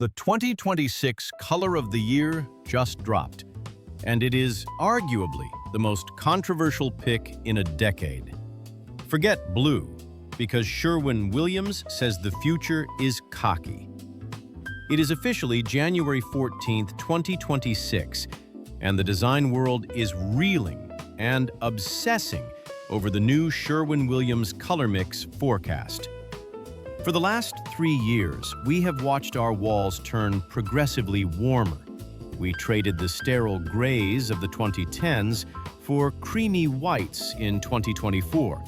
The 2026 Color of the Year just dropped, and it is arguably the most controversial pick in a decade. Forget blue, because Sherwin-Williams says the future is khaki. It is officially January 14th, 2026, and the design world is reeling and obsessing over the new Sherwin-Williams Colormix Forecast. For the last 3 years, we have watched our walls turn progressively warmer. We traded the sterile grays of the 2010s for creamy whites in 2024,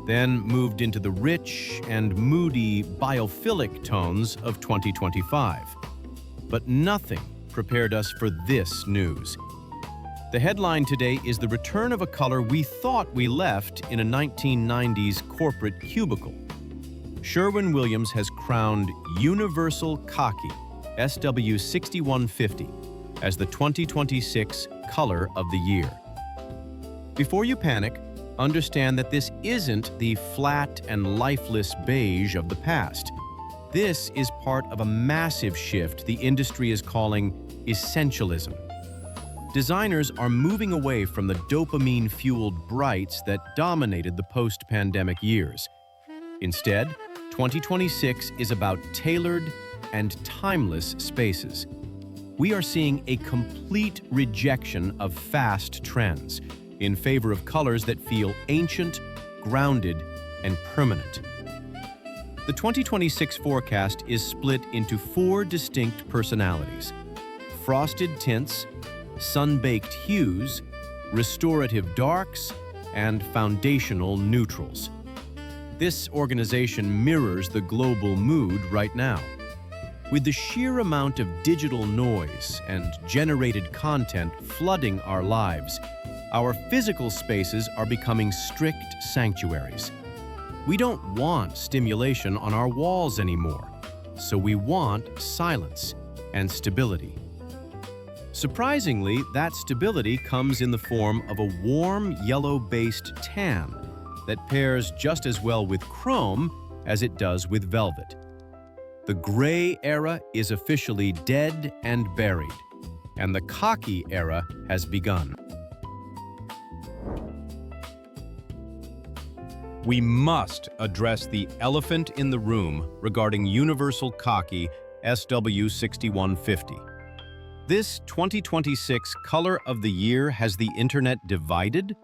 then moved into the rich and moody biophilic tones of 2025. But nothing prepared us for this news. The headline today is the return of a color we thought we left in a 1990s corporate cubicle. Sherwin-Williams has crowned Universal Khaki SW6150 as the 2026 Color of the Year. Before you panic, understand that this isn't the flat and lifeless beige of the past. This is part of a massive shift the industry is calling essentialism. Designers are moving away from the dopamine-fueled brights that dominated the post-pandemic years. Instead, 2026 is about tailored and timeless spaces. We are seeing a complete rejection of fast trends in favor of colors that feel ancient, grounded, and permanent. The 2026 forecast is split into 4 distinct personalities: Frosted Tints, Sunbaked Hues, Restorative Darks, and Foundational Neutrals. This organization mirrors the global mood right now. With the sheer amount of digital noise and generated content flooding our lives, our physical spaces are becoming strict sanctuaries. We don't want stimulation on our walls anymore, so we want silence and stability. Surprisingly, that stability comes in the form of a warm yellow-based tan that pairs just as well with chrome as it does with velvet. The gray era is officially dead and buried, and the khaki era has begun. We must address the elephant in the room regarding Universal Khaki SW6150. This 2026 Color of the Year has the internet divided.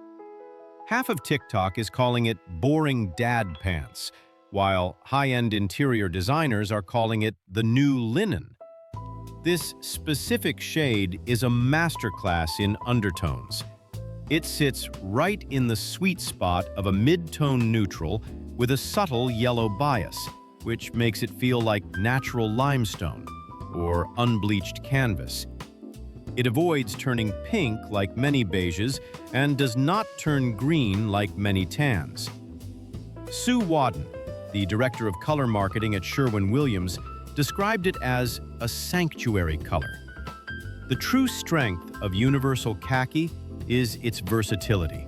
Half of TikTok is calling it boring dad pants, while high-end interior designers are calling it the new linen. This specific shade is a masterclass in undertones. It sits right in the sweet spot of a mid-tone neutral with a subtle yellow bias, which makes it feel like natural limestone or unbleached canvas. It avoids turning pink like many beiges and does not turn green like many tans. Sue Wadden, the director of color marketing at Sherwin-Williams, described it as a sanctuary color. The true strength of Universal Khaki is its versatility.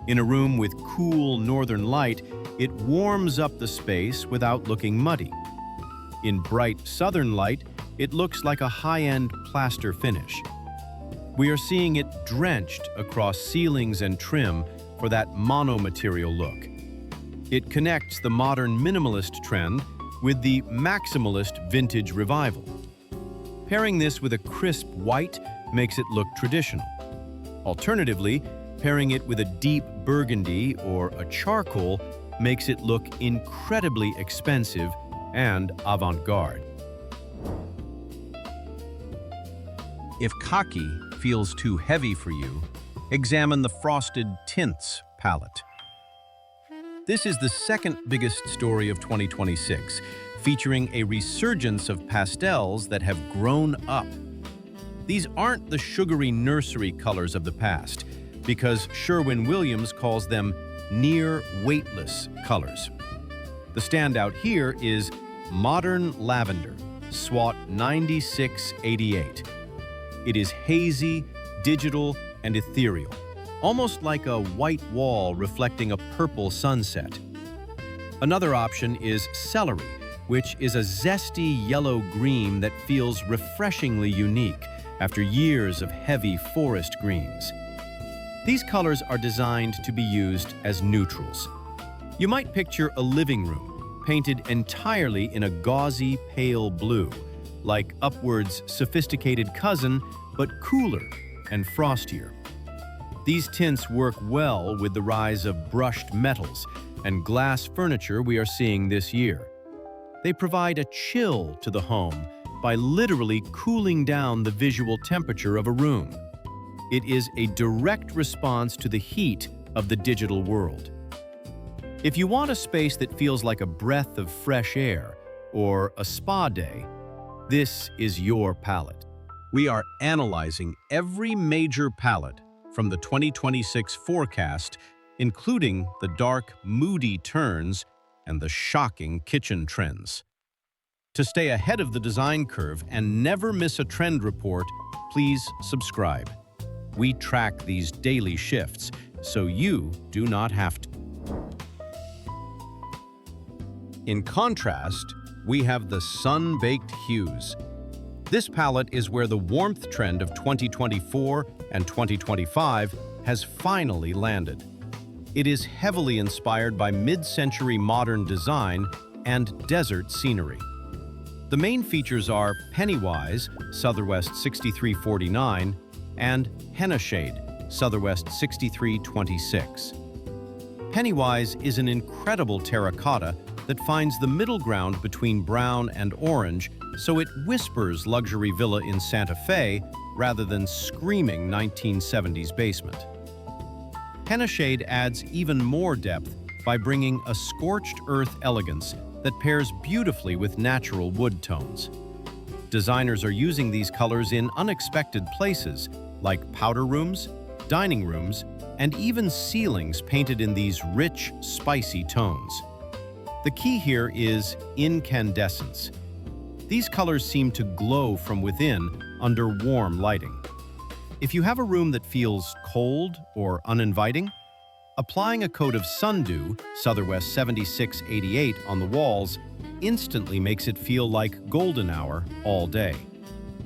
In a room with cool northern light, it warms up the space without looking muddy. In bright southern light, it looks like a high-end plaster finish. We are seeing it drenched across ceilings and trim for that mono-material look. It connects the modern minimalist trend with the maximalist vintage revival. Pairing this with a crisp white makes it look traditional. Alternatively, pairing it with a deep burgundy or a charcoal makes it look incredibly expensive and avant-garde. If khaki feels too heavy for you, examine the Frosted Tints palette. This is the second biggest story of 2026, featuring a resurgence of pastels that have grown up. These aren't the sugary nursery colors of the past, because Sherwin-Williams calls them near weightless colors. The standout here is Modern Lavender, SWAT 9688. It is hazy, digital, and ethereal, almost like a white wall reflecting a purple sunset. Another option is Celery, which is a zesty yellow-green that feels refreshingly unique after years of heavy forest greens. These colors are designed to be used as neutrals. You might picture a living room painted entirely in a gauzy, pale blue, like Upward's sophisticated cousin, but cooler and frostier. These tints work well with the rise of brushed metals and glass furniture we are seeing this year. They provide a chill to the home by literally cooling down the visual temperature of a room. It is a direct response to the heat of the digital world. If you want a space that feels like a breath of fresh air or a spa day, this is your palette. We are analyzing every major palette from the 2026 forecast, including the dark, moody turns and the shocking kitchen trends. To stay ahead of the design curve and never miss a trend report, please subscribe. We track these daily shifts, so you do not have to. In contrast, we have the Sunbaked Hues. This palette is where the warmth trend of 2024 and 2025 has finally landed. It is heavily inspired by mid-century modern design and desert scenery. The main features are Pennywise, Southwest 6349, and Henna Shade, Southwest 6326. Pennywise is an incredible terracotta that finds the middle ground between brown and orange, so it whispers luxury villa in Santa Fe rather than screaming 1970s basement. Henna Shade adds even more depth by bringing a scorched earth elegance that pairs beautifully with natural wood tones. Designers are using these colors in unexpected places, like powder rooms, dining rooms, and even ceilings painted in these rich, spicy tones. The key here is incandescence. These colors seem to glow from within under warm lighting. If you have a room that feels cold or uninviting, applying a coat of Sundew, Southwest 7688, on the walls instantly makes it feel like golden hour all day.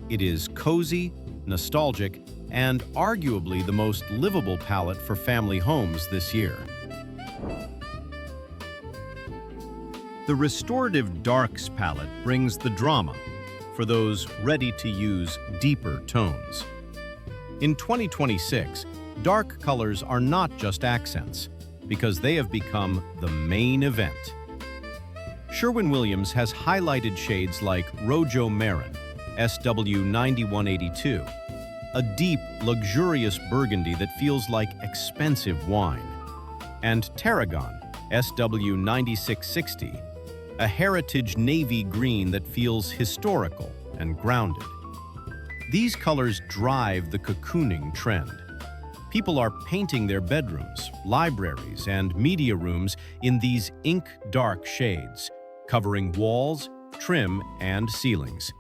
It is cozy, nostalgic, and arguably the most livable palette for family homes this year. The Restorative Darks palette brings the drama for those ready to use deeper tones. In 2026, dark colors are not just accents, because they have become the main event. Sherwin-Williams has highlighted shades like Rojo Marin, SW9182, a deep, luxurious burgundy that feels like expensive wine, and Tarragon, SW9660, a heritage navy green that feels historical and grounded. These colors drive the cocooning trend. People are painting their bedrooms, libraries, and media rooms in these ink-dark shades, covering walls, trim, and ceilings.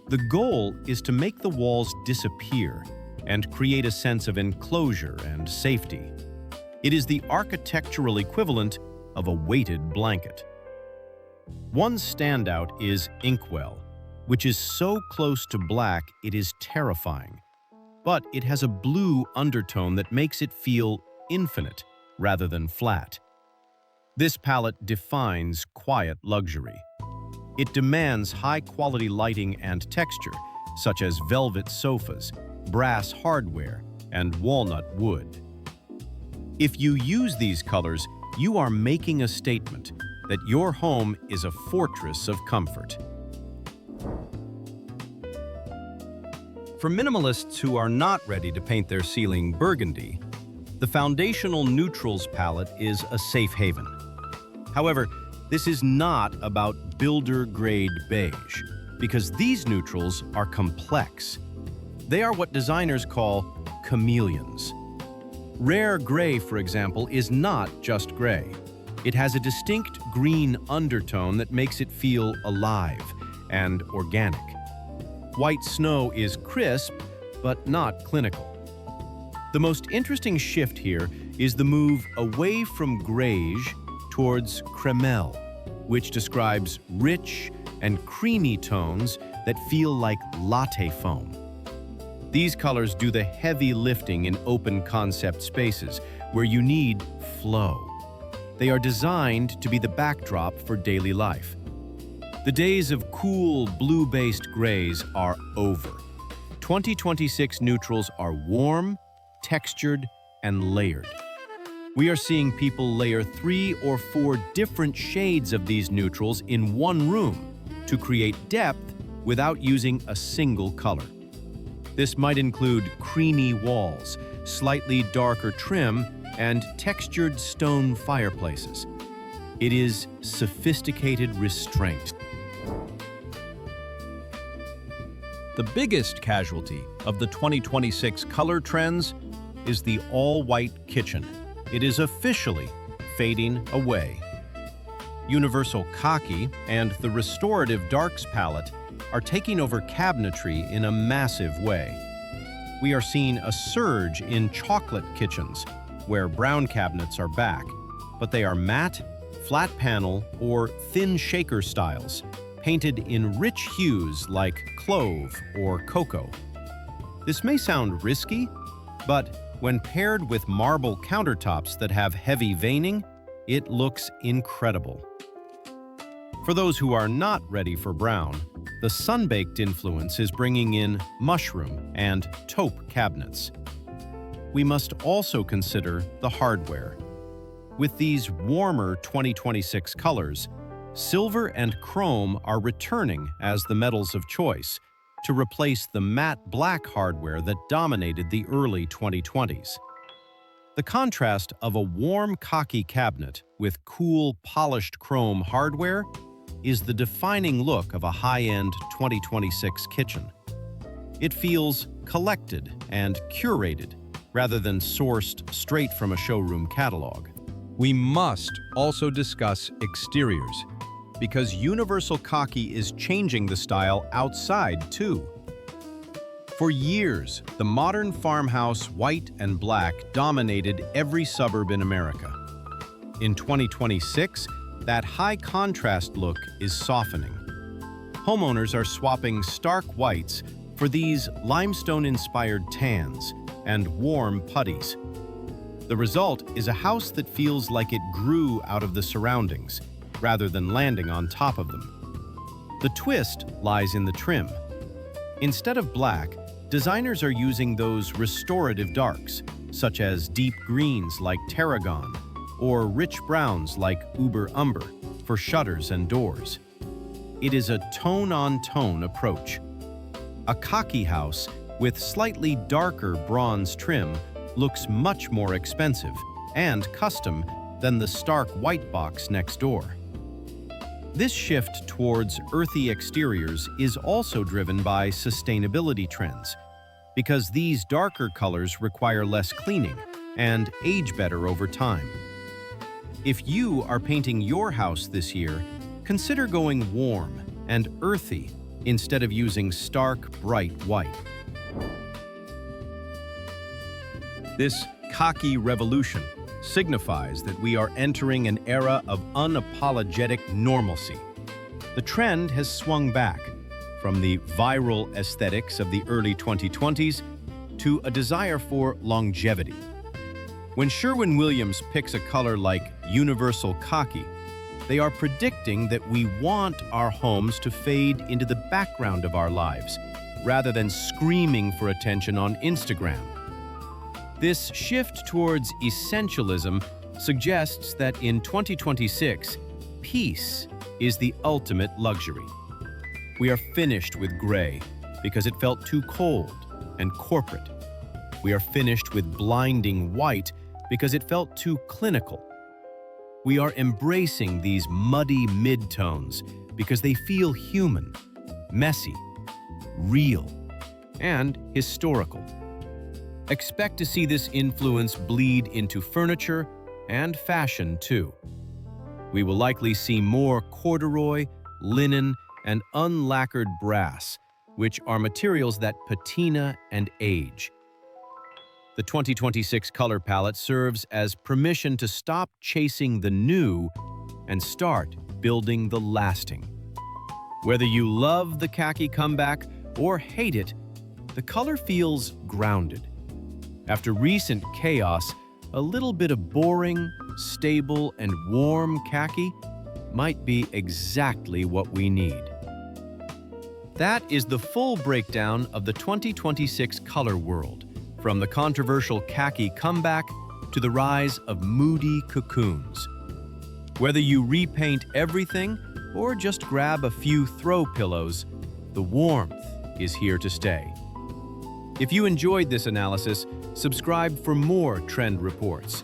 The goal is to make the walls disappear and create a sense of enclosure and safety. It is the architectural equivalent of a weighted blanket. One standout is Inkwell, which is so close to black it is terrifying. But it has a blue undertone that makes it feel infinite rather than flat. This palette defines quiet luxury. It demands high-quality lighting and texture, such as velvet sofas, brass hardware, and walnut wood. If you use these colors, you are making a statement that your home is a fortress of comfort. For minimalists who are not ready to paint their ceiling burgundy, the Foundational Neutrals palette is a safe haven. However, this is not about builder-grade beige, because these neutrals are complex. They are what designers call chameleons. Rare gray, for example, is not just gray. It has a distinct green undertone that makes it feel alive and organic. White snow is crisp, but not clinical. The most interesting shift here is the move away from greige towards cremelle, which describes rich and creamy tones that feel like latte foam. These colors do the heavy lifting in open concept spaces where you need flow. They are designed to be the backdrop for daily life. The days of cool, blue-based grays are over. 2026 neutrals are warm, textured, and layered. We are seeing people layer 3 or 4 different shades of these neutrals in one room to create depth without using a single color. This might include creamy walls, slightly darker trim, and textured stone fireplaces. It is sophisticated restraint. The biggest casualty of the 2026 color trends is the all-white kitchen. It is officially fading away. Universal Khaki and the Restorative Darks palette are taking over cabinetry in a massive way. We are seeing a surge in chocolate kitchens, where brown cabinets are back, but they are matte, flat panel, or thin shaker styles, painted in rich hues like clove or cocoa. This may sound risky, but when paired with marble countertops that have heavy veining, it looks incredible. For those who are not ready for brown, the Sunbaked influence is bringing in mushroom and taupe cabinets. We must also consider the hardware. With these warmer 2026 colors, silver and chrome are returning as the metals of choice to replace the matte black hardware that dominated the early 2020s. The contrast of a warm khaki cabinet with cool polished chrome hardware is the defining look of a high-end 2026 kitchen. It feels collected and curated rather than sourced straight from a showroom catalog. We must also discuss exteriors, because Universal Khaki is changing the style outside too. For years, the modern farmhouse white and black dominated every suburb in America. In 2026, that high contrast look is softening. Homeowners are swapping stark whites for these limestone-inspired tans and warm putties. The result is a house that feels like it grew out of the surroundings, rather than landing on top of them. The twist lies in the trim. Instead of black, designers are using those restorative darks, such as deep greens like tarragon, or rich browns like uber umber for shutters and doors. It is a tone-on-tone approach. A khaki house with slightly darker bronze trim looks much more expensive and custom than the stark white box next door. This shift towards earthy exteriors is also driven by sustainability trends, because these darker colors require less cleaning and age better over time. If you are painting your house this year, consider going warm and earthy instead of using stark, bright white. This Khaki Revolution signifies that we are entering an era of unapologetic normalcy. The trend has swung back from the viral aesthetics of the early 2020s to a desire for longevity. When Sherwin-Williams picks a color like Universal Khaki, they are predicting that we want our homes to fade into the background of our lives, rather than screaming for attention on Instagram. This shift towards essentialism suggests that in 2026, peace is the ultimate luxury. We are finished with gray because it felt too cold and corporate. We are finished with blinding white because it felt too clinical. We are embracing these muddy midtones because they feel human, messy, real, and historical. Expect to see this influence bleed into furniture and fashion too. We will likely see more corduroy, linen, and unlacquered brass, which are materials that patina and age. The 2026 color palette serves as permission to stop chasing the new and start building the lasting. Whether you love the khaki comeback or hate it, the color feels grounded. After recent chaos, a little bit of boring, stable, and warm khaki might be exactly what we need. That is the full breakdown of the 2026 color world, from the controversial khaki comeback to the rise of moody cocoons. Whether you repaint everything or just grab a few throw pillows, the warmth is here to stay. If you enjoyed this analysis, subscribe for more trend reports.